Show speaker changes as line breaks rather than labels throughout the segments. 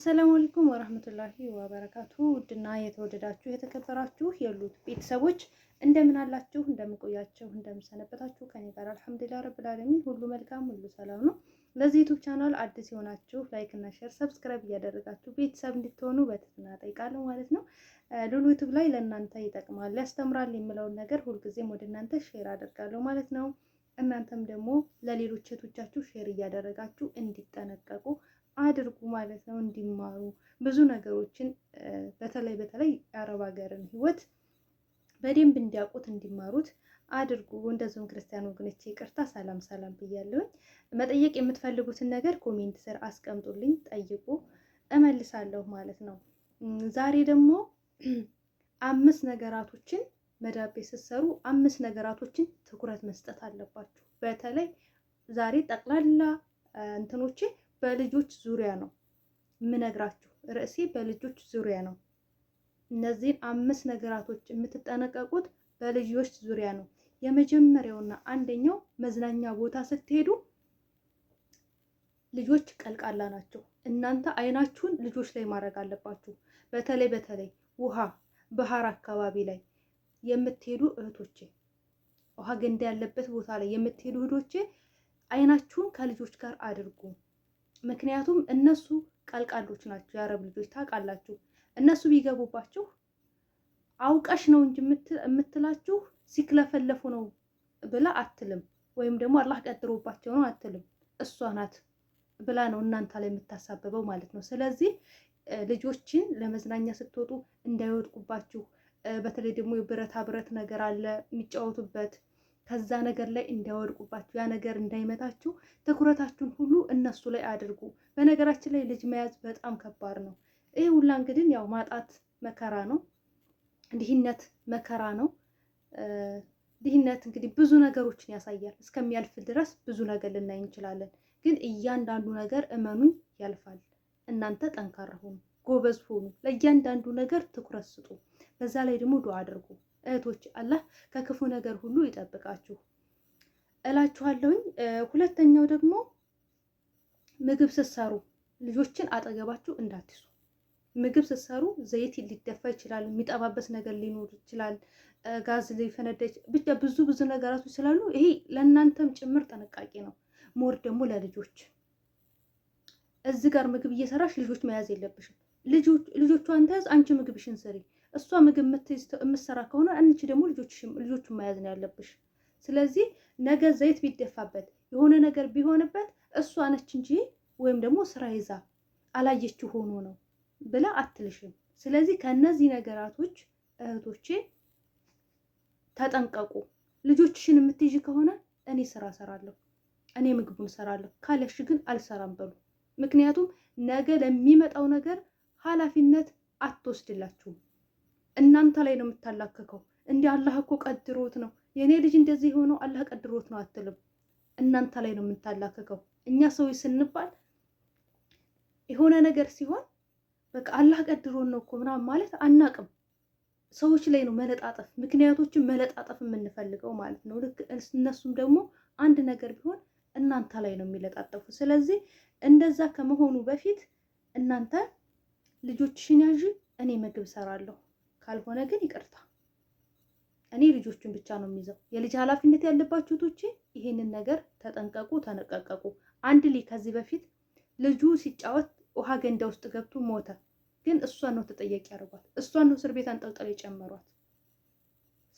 ሰላም አለይኩም ወራህመቱላሂ ወበረካቱ። ውድና የተወደዳችሁ የተከበራችሁ የሉት ቤተሰቦች እንደምን አላችሁ? እንደምን ቆያችሁ? እንደምን ሰነበታችሁ? ከኔ ጋር አልሐምዱሊላህ ረብል ዓለሚን ሁሉ መልካም ሁሉ ሰላም ነው። ለዚህ ዩቲዩብ ቻናል አዲስ የሆናችሁ ላይክ እና ሼር ሰብስክራይብ እያደረጋችሁ ቤተሰብ እንድትሆኑ በትህትና እጠይቃለሁ ማለት ነው። ሉሉ ዩቲዩብ ላይ ለእናንተ ይጠቅማል ያስተምራል የምለውን ነገር ሁልጊዜም ወደ እናንተ ሼር አደርጋለሁ ማለት ነው። እናንተም ደግሞ ለሌሎች እህቶቻችሁ ሼር እያደረጋችሁ እንዲጠነቀቁ አድርጉ ማለት ነው። እንዲማሩ ብዙ ነገሮችን በተለይ የአረብ ሀገርን ህይወት በደንብ እንዲያውቁት እንዲማሩት አድርጉ። እንደዚሁም ክርስቲያን ወገኖቼ ይቅርታ ሰላም ብያለሁኝ። መጠየቅ የምትፈልጉትን ነገር ኮሜንት ስር አስቀምጡልኝ፣ ጠይቁ፣ እመልሳለሁ ማለት ነው። ዛሬ ደግሞ 5 ነገራቶችን መዳቤ ስትሰሩ 5 ነገራቶችን ትኩረት መስጠት አለባችሁ። በተለይ ዛሬ ጠቅላላ እንትኖቼ በልጆች ዙሪያ ነው የምነግራችሁ። ርዕሴ በልጆች ዙሪያ ነው። እነዚህን 5 ነገራቶች የምትጠነቀቁት በልጆች ዙሪያ ነው። የመጀመሪያውና አንደኛው መዝናኛ ቦታ ስትሄዱ ልጆች ቀልቃላ ናቸው። እናንተ አይናችሁን ልጆች ላይ ማድረግ አለባችሁ። በተለይ ውሃ ባህር አካባቢ ላይ የምትሄዱ እህቶቼ፣ ውሃ ገንዳ ያለበት ቦታ ላይ የምትሄዱ እህቶቼ አይናችሁን ከልጆች ጋር አድርጉ። ምክንያቱም እነሱ ቀልቃሎች ናቸው። የአረብ ልጆች ታውቃላችሁ። እነሱ ቢገቡባችሁ አውቀሽ ነው እንጂ የምትላችሁ ሲክለፈለፉ ነው ብላ አትልም። ወይም ደግሞ አላህ ቀድሮባቸው ነው አትልም። እሷ ናት ብላ ነው እናንተ ላይ የምታሳብበው ማለት ነው። ስለዚህ ልጆችን ለመዝናኛ ስትወጡ እንዳይወድቁባችሁ፣ በተለይ ደግሞ የብረታ ብረት ነገር አለ የሚጫወቱበት፣ ከዛ ነገር ላይ እንዳይወድቁባችሁ፣ ያ ነገር እንዳይመታችሁ ትኩረታችሁን ሁሉ እነሱ ላይ አድርጉ። በነገራችን ላይ ልጅ መያዝ በጣም ከባድ ነው። ይሄ ሁላ እንግዲህ ያው ማጣት መከራ ነው፣ ድህነት መከራ ነው። ድህነት እንግዲህ ብዙ ነገሮችን ያሳያል። እስከሚያልፍ ድረስ ብዙ ነገር ልናይ እንችላለን። ግን እያንዳንዱ ነገር እመኑኝ ያልፋል። እናንተ ጠንካራ ሆኑ፣ ጎበዝ ሆኑ፣ ለእያንዳንዱ ነገር ትኩረት ስጡ። በዛ ላይ ደግሞ ዱዓ አድርጉ እህቶች። አላህ ከክፉ ነገር ሁሉ ይጠብቃችሁ እላችኋለሁኝ። ሁለተኛው ደግሞ ምግብ ስትሰሩ ልጆችን አጠገባችሁ እንዳትይዙ። ምግብ ስትሰሩ ዘይት ሊደፋ ይችላል፣ የሚጠባበስ ነገር ሊኖር ይችላል፣ ጋዝ ሊፈነዳ ብቻ ብዙ ነገራቶች ስላሉ ይሄ ለእናንተም ጭምር ጥንቃቄ ነው። ሞር ደግሞ ለልጆች እዚህ ጋር ምግብ እየሰራሽ ልጆች መያዝ የለብሽም። ልጆቿን ተያዝ፣ አንቺ ምግብሽን ስሪ። እሷ ምግብ የምትሰራ ከሆነ አንቺ ደግሞ ልጆቹን መያዝ ነው ያለብሽ። ስለዚህ ነገ ዘይት ቢደፋበት የሆነ ነገር ቢሆንበት እሷ ነች እንጂ ወይም ደግሞ ስራ ይዛ አላየችው ሆኖ ነው ብላ አትልሽም። ስለዚህ ከነዚህ ነገራቶች እህቶቼ ተጠንቀቁ። ልጆችሽን የምትይዥ ከሆነ እኔ ስራ እሰራለሁ፣ እኔ ምግቡን እሰራለሁ ካለሽ ግን አልሰራም በሉ። ምክንያቱም ነገ ለሚመጣው ነገር ኃላፊነት አትወስድላችሁም። እናንተ ላይ ነው የምታላከከው። እንዲህ አላህ እኮ ቀድሮት ነው የኔ ልጅ እንደዚህ ሆኖ አላህ ቀድሮት ነው አትልም። እናንተ ላይ ነው የምታላከከው። እኛ ሰዎች ስንባል የሆነ ነገር ሲሆን በቃ አላህ ቀድሮት ነው እኮ ምናምን ማለት አናቅም። ሰዎች ላይ ነው መለጣጠፍ፣ ምክንያቶችን መለጣጠፍ የምንፈልገው ማለት ነው። ልክ እነሱም ደግሞ አንድ ነገር ቢሆን እናንተ ላይ ነው የሚለጣጠፉ። ስለዚህ እንደዛ ከመሆኑ በፊት እናንተ ልጆችሽን ያዥ፣ እኔ ምግብ ሰራለሁ፣ ካልሆነ ግን ይቅርታ፣ እኔ ልጆቹን ብቻ ነው የሚይዘው። የልጅ ኃላፊነት ያለባችሁ እህቶቼ ይሄንን ነገር ተጠንቀቁ፣ ተነቀቀቁ። አንድ ልጅ ከዚህ በፊት ልጁ ሲጫወት ውሃ ገንዳ ውስጥ ገብቶ ሞተ። ግን እሷን ነው ተጠያቂ ያደርጓት፣ እሷን ነው እስር ቤት አንጠልጥለው የጨመሯት።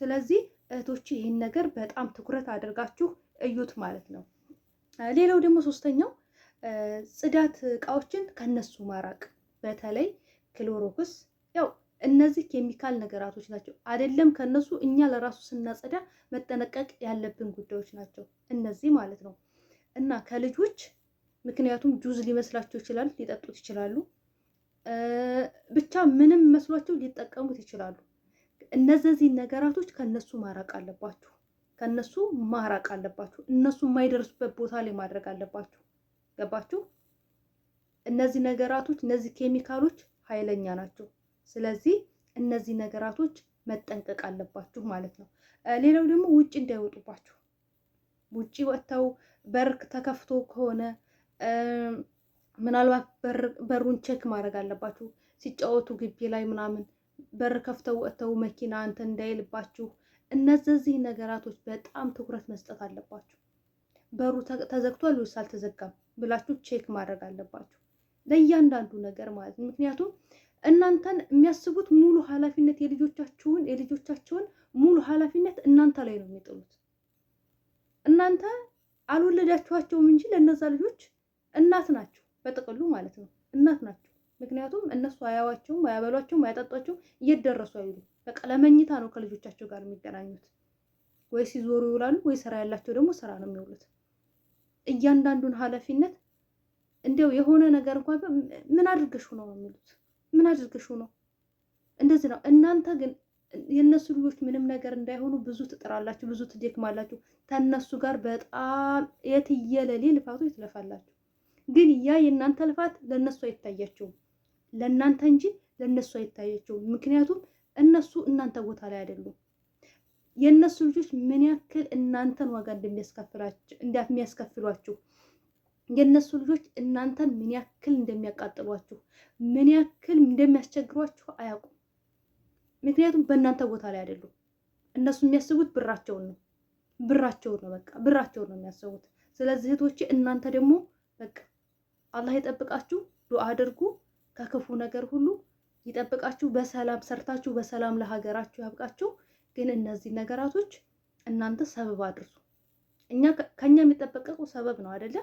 ስለዚህ እህቶቼ ይህን ነገር በጣም ትኩረት አድርጋችሁ እዩት ማለት ነው። ሌላው ደግሞ ሶስተኛው ጽዳት እቃዎችን ከነሱ ማራቅ። በተለይ ክሎሮክስ፣ ያው እነዚህ ኬሚካል ነገራቶች ናቸው አይደለም። ከነሱ እኛ ለራሱ ስናጸዳ መጠነቀቅ ያለብን ጉዳዮች ናቸው እነዚህ ማለት ነው። እና ከልጆች ምክንያቱም ጁዝ ሊመስላቸው ይችላል፣ ሊጠጡት ይችላሉ፣ ብቻ ምንም መስሏቸው ሊጠቀሙት ይችላሉ። እነዚህ ነገራቶች ከነሱ ማራቅ አለባችሁ፣ ከነሱ ማራቅ አለባችሁ። እነሱ የማይደርሱበት ቦታ ላይ ማድረግ አለባችሁ። ገባችሁ? እነዚህ ነገራቶች፣ እነዚህ ኬሚካሎች ኃይለኛ ናቸው። ስለዚህ እነዚህ ነገራቶች መጠንቀቅ አለባችሁ ማለት ነው። ሌላው ደግሞ ውጭ እንዳይወጡባችሁ። ውጭ ወጥተው በር ተከፍቶ ከሆነ ምናልባት በሩን ቼክ ማድረግ አለባችሁ። ሲጫወቱ ግቢ ላይ ምናምን በር ከፍተው ወጥተው መኪና እንትን እንዳይልባችሁ። እነዚህ ነገራቶች በጣም ትኩረት መስጠት አለባችሁ። በሩ ተዘግቷል ወይስ አልተዘጋም ብላችሁ ቼክ ማድረግ አለባችሁ ለእያንዳንዱ ነገር ማለት ነው። ምክንያቱም እናንተን የሚያስቡት ሙሉ ኃላፊነት የልጆቻቸውን ሙሉ ኃላፊነት እናንተ ላይ ነው የሚጥሉት። እናንተ አልወለዳችኋቸውም እንጂ ለእነዛ ልጆች እናት ናቸው፣ በጥቅሉ ማለት ነው እናት ናቸው። ምክንያቱም እነሱ አያዋቸውም፣ አያበሏቸውም፣ አያጠጧቸውም፣ እየደረሱ አይሉ። በቃ ለመኝታ ነው ከልጆቻቸው ጋር የሚገናኙት። ወይ ሲዞሩ ይውላሉ፣ ወይ ስራ ያላቸው ደግሞ ስራ ነው የሚውሉት። እያንዳንዱን ኃላፊነት እንዲያው የሆነ ነገር እንኳን ምን አድርገሽ ነው የሚሉት፣ ምን አድርገሽ ነው እንደዚህ ነው። እናንተ ግን የእነሱ ልጆች ምንም ነገር እንዳይሆኑ ብዙ ትጥራላችሁ፣ ብዙ ትደክማላችሁ። ከእነሱ ጋር በጣም የትየለሌ ልፋቶች ትለፋላችሁ። ግን ያ የእናንተ ልፋት ለእነሱ አይታያቸውም፣ ለእናንተ እንጂ ለእነሱ አይታያቸውም። ምክንያቱም እነሱ እናንተ ቦታ ላይ አይደሉም። የእነሱ ልጆች ምን ያክል እናንተን ዋጋ እንደሚያስከፍሏችሁ፣ የእነሱ ልጆች እናንተን ምን ያክል እንደሚያቃጥሏችሁ፣ ምን ያክል እንደሚያስቸግሯችሁ አያውቁም። ምክንያቱም በእናንተ ቦታ ላይ አይደሉም። እነሱ የሚያስቡት ብራቸውን ነው፣ በቃ ብራቸውን ነው የሚያስቡት። ስለዚህ እህቶቼ እናንተ ደግሞ በቃ አላህ ይጠብቃችሁ፣ ዱአ አድርጉ፣ ከክፉ ነገር ሁሉ ይጠብቃችሁ፣ በሰላም ሰርታችሁ በሰላም ለሀገራችሁ ያብቃችሁ። ግን እነዚህ ነገራቶች እናንተ ሰበብ አድርሱ። ከኛ የሚጠበቀው ሰበብ ነው አይደለ?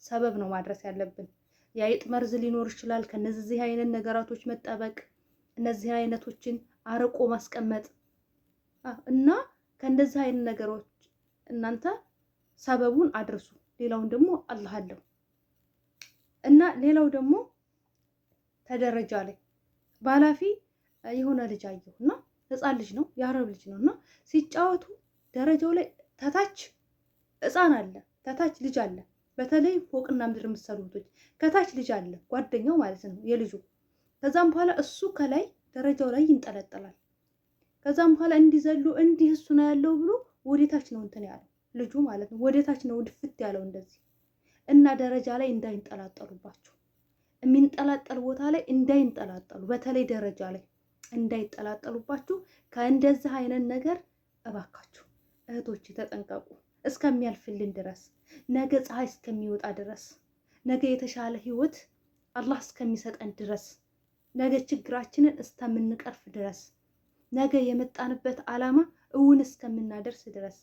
ሰበብ ነው ማድረስ ያለብን። የአይጥ መርዝ ሊኖር ይችላል። ከነዚህ አይነት ነገራቶች መጠበቅ፣ እነዚህ አይነቶችን አርቆ ማስቀመጥ እና ከእንደዚህ አይነት ነገሮች እናንተ ሰበቡን አድርሱ። ሌላውን ደግሞ አላህ አለው እና ሌላው ደግሞ ተደረጃ ላይ ባላፊ የሆነ ልጅ አየሁ እና ህፃን ልጅ ነው፣ የአረብ ልጅ ነው እና ሲጫወቱ ደረጃው ላይ ተታች ህፃን አለ፣ ተታች ልጅ አለ። በተለይ ፎቅና ምድር የምትሰሩ እህቶች ከታች ልጅ አለ፣ ጓደኛው ማለት ነው የልጁ። ከዛም በኋላ እሱ ከላይ ደረጃው ላይ ይንጠለጠላል። ከዛም በኋላ እንዲዘሉ እንዲህ እሱ ነው ያለው ብሎ ወዴታች ነው እንትን ያለው ልጁ ማለት ነው፣ ወዴታች ነው ድፍት ያለው እንደዚህ። እና ደረጃ ላይ እንዳይንጠላጠሉባቸው፣ የሚንጠላጠል ቦታ ላይ እንዳይንጠላጠሉ፣ በተለይ ደረጃ ላይ እንዳይጠላጠሉባችሁ ከእንደዚህ አይነት ነገር እባካችሁ እህቶች ተጠንቀቁ። እስከሚያልፍልን ድረስ፣ ነገ ፀሐይ እስከሚወጣ ድረስ፣ ነገ የተሻለ ህይወት አላህ እስከሚሰጠን ድረስ፣ ነገ ችግራችንን እስከምንቀርፍ ድረስ፣ ነገ የመጣንበት ዓላማ እውን እስከምናደርስ ድረስ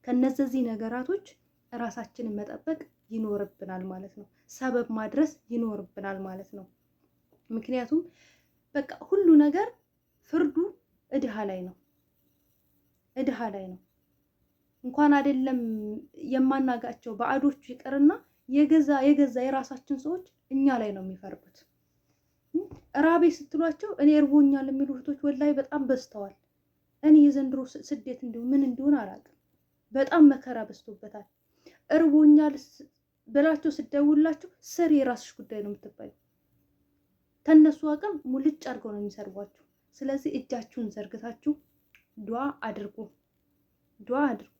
ከነዚህ ነገራቶች ራሳችንን መጠበቅ ይኖርብናል ማለት ነው። ሰበብ ማድረስ ይኖርብናል ማለት ነው። ምክንያቱም በቃ ሁሉ ነገር ፍርዱ እድሃ ላይ ነው፣ እድሃ ላይ ነው። እንኳን አይደለም የማናጋቸው ባዕዶቹ ይቅርና የገዛ የራሳችን ሰዎች እኛ ላይ ነው የሚፈርዱት። ራቤ ስትሏቸው እኔ እርቦኛል የሚሉ እህቶች ወላሂ በጣም በዝተዋል። እኔ የዘንድሮ ስደት ምን እንደሆነ አላውቅም። በጣም መከራ በዝቶበታል። እርቦኛል ብላችሁ ስደውላችሁ ስር የራስሽ ጉዳይ ነው የምትባዩ። ተነሱ አቅም ሙልጭ አድርገው ነው የሚሰርቧችሁ። ስለዚህ እጃችሁን ዘርግታችሁ ዱዓ አድርጉ፣ ዱዓ አድርጉ።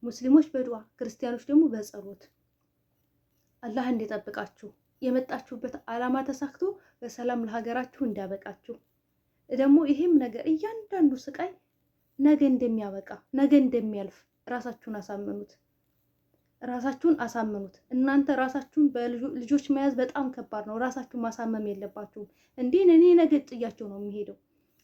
ሙስሊሞች በዱዓ ክርስቲያኖች ደግሞ በጸሎት አላህ እንዲጠብቃችሁ፣ የመጣችሁበት ዓላማ ተሳክቶ በሰላም ለሀገራችሁ እንዲያበቃችሁ። ደግሞ ይሄም ነገር እያንዳንዱ ስቃይ ነገ እንደሚያበቃ ነገ እንደሚያልፍ ራሳችሁን አሳምኑት፣ ራሳችሁን አሳምኑት። እናንተ ራሳችሁን በልጆች መያዝ በጣም ከባድ ነው። ራሳችሁን ማሳመም የለባችሁም። እንዲህ እኔ ነገ ጥያቸው ነው የሚሄደው፣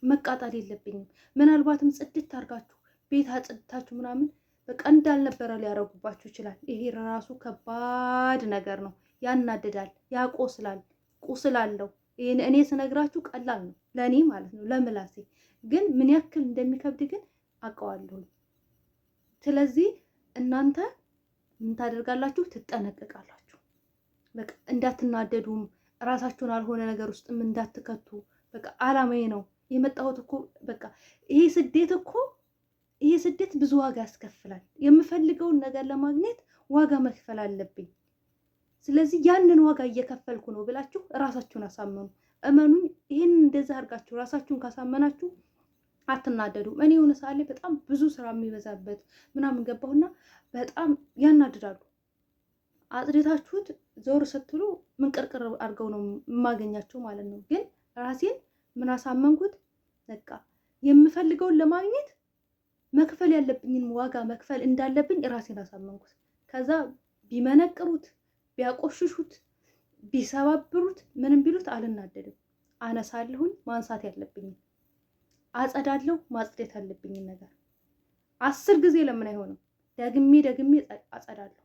መቃጠል የለብኝም። ምናልባትም ጽድት አድርጋችሁ ቤት አጽድታችሁ ምናምን በቃ እንዳልነበረ ሊያረጉባችሁ ይችላል። ይሄ ራሱ ከባድ ነገር ነው። ያናድዳል፣ ያቆስላል፣ ቁስል አለው። ይሄን እኔ ስነግራችሁ ቀላል ነው ለእኔ ማለት ነው ለምላሴ፣ ግን ምን ያክል እንደሚከብድ ግን አውቀዋለሁ። ስለዚህ እናንተ ምን ታደርጋላችሁ? ትጠነቀቃላችሁ። በቃ እንዳትናደዱም ራሳችሁን አልሆነ ነገር ውስጥም እንዳትከቱ። በቃ አላማዬ ነው የመጣሁት እኮ በቃ ይሄ ስደት ብዙ ዋጋ ያስከፍላል። የምፈልገውን ነገር ለማግኘት ዋጋ መክፈል አለብኝ። ስለዚህ ያንን ዋጋ እየከፈልኩ ነው ብላችሁ ራሳችሁን አሳመኑ። እመኑኝ፣ ይህን እንደዛ አድርጋችሁ ራሳችሁን ካሳመናችሁ አትናደዱም። እኔ የሆነ ሰዓት ላይ በጣም ብዙ ስራ የሚበዛበት ምናምን ገባሁና በጣም ያናድዳሉ። አጽድታችሁት ዞር ስትሉ ምን ቅርቅር አድርገው ነው የማገኛቸው ማለት ነው። ግን ራሴን ምን አሳመንኩት? በቃ የምፈልገውን ለማግኘት መክፈል ያለብኝን ዋጋ መክፈል እንዳለብኝ ራሴን አሳመንኩት። ከዛ ቢመነቅሩት፣ ቢያቆሽሹት፣ ቢሰባብሩት፣ ምንም ቢሉት አልናደድም። አነሳለሁኝ ማንሳት ያለብኝን አጸዳለሁ፣ ማጽደት ያለብኝን ነገር 10 ጊዜ ለምን አይሆንም? ደግሜ ደግሜ አጸዳለሁ።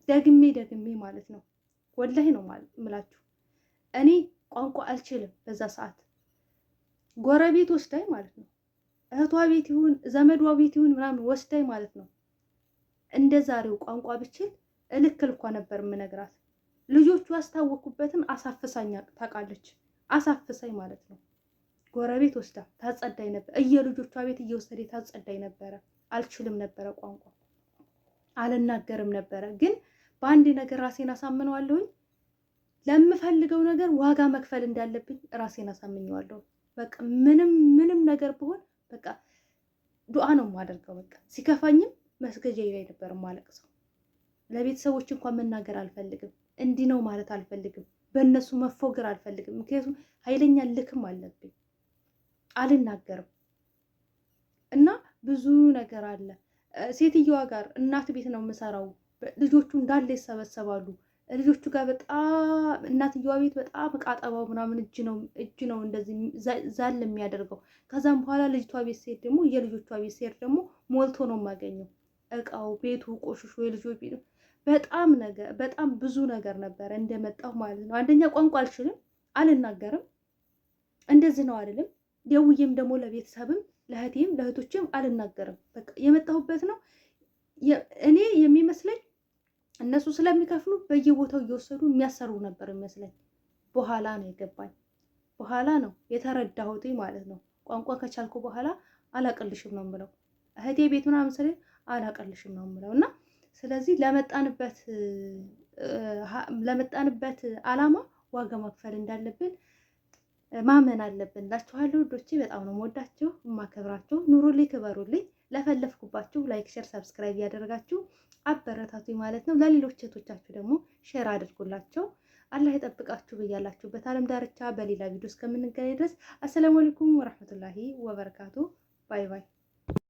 ደግሜ ደግሜ ማለት ነው። ወላሂ ነው ምላችሁ። እኔ ቋንቋ አልችልም። በዛ ሰዓት ጎረቤት ወስዳይ ማለት ነው፣ እህቷ ቤት ይሁን ዘመዷ ቤት ይሁን ምናምን ወስዳይ ማለት ነው። እንደ ዛሬው ቋንቋ ብችል እልክ ልኳ ነበር የምነግራት። ልጆቹ ያስታወኩበትን አሳፍሳኝ ታውቃለች። አሳፍሳኝ ማለት ነው። ጎረቤት ወስዳ ታጸዳይ ነበር። እየልጆቿ ቤት እየወሰደ ታጸዳይ ነበረ። አልችልም ነበረ ቋንቋ፣ አልናገርም ነበረ። ግን በአንድ ነገር ራሴን አሳምነዋለሁኝ። ለምፈልገው ነገር ዋጋ መክፈል እንዳለብኝ ራሴን አሳምኘዋለሁ። በቃ ምንም ነገር ብሆን በቃ ዱዓ ነው የማደርገው። በቃ ሲከፋኝም መስገጃ ላይ ነበር የማለቅሰው። ለቤተሰቦች እንኳን መናገር አልፈልግም። እንዲህ ነው ማለት አልፈልግም። በእነሱ መፎገር አልፈልግም። ምክንያቱም ኃይለኛ ልክም አለብኝ። አልናገርም እና ብዙ ነገር አለ። ሴትየዋ ጋር እናት ቤት ነው የምሰራው። ልጆቹ እንዳለ ይሰበሰባሉ። ልጆቹ ጋር በጣም እናትየዋ ቤት በጣም ቃጠባው ምናምን እጅ ነው እንደዚህ ዛል የሚያደርገው። ከዛም በኋላ ልጅቷ ቤት ሲሄድ ደግሞ የልጆቿ ቤት ሲሄድ ደግሞ ሞልቶ ነው የማገኘው። እቃው ቤቱ ቆሽሾ የልጆች ቤት በጣም ብዙ ነገር ነበረ እንደመጣሁ ማለት ነው። አንደኛ ቋንቋ አልችልም፣ አልናገርም። እንደዚህ ነው አይደለም። ደውዬም ደግሞ ለቤተሰብም ለእህቴም ለእህቶችም አልናገርም። በቃ የመጣሁበት ነው። እኔ የሚመስለኝ እነሱ ስለሚከፍሉ በየቦታው እየወሰዱ የሚያሰሩ ነበር የሚመስለኝ። በኋላ ነው የገባኝ፣ በኋላ ነው የተረዳሁት ማለት ነው። ቋንቋ ከቻልኩ በኋላ አላቀልሽም ነው የምለው። እህቴ ቤት ምናምን ስለ አላቀልሽም ነው የምለው። እና ስለዚህ ለመጣንበት አላማ ዋጋ መክፈል እንዳለብን ማመን አለብን እላችኋለሁ። ውዶቼ በጣም ነው የምወዳችሁ የማከብራችሁ። ኑሩልኝ፣ ክበሩልኝ። ለፈለፍኩባችሁ ላይክ፣ ሼር፣ ሰብስክራይብ ያደረጋችሁ አበረታቱኝ ማለት ነው። ለሌሎች እህቶቻችሁ ደግሞ ሼር አድርጉላቸው። አላህ ይጠብቃችሁ በያላችሁበት ዓለም ዳርቻ። በሌላ ቪዲዮ እስከምንገናኝ ድረስ አሰላሙ አለይኩም ወራህመቱላሂ ወበረካቱ። ባይ ባይ።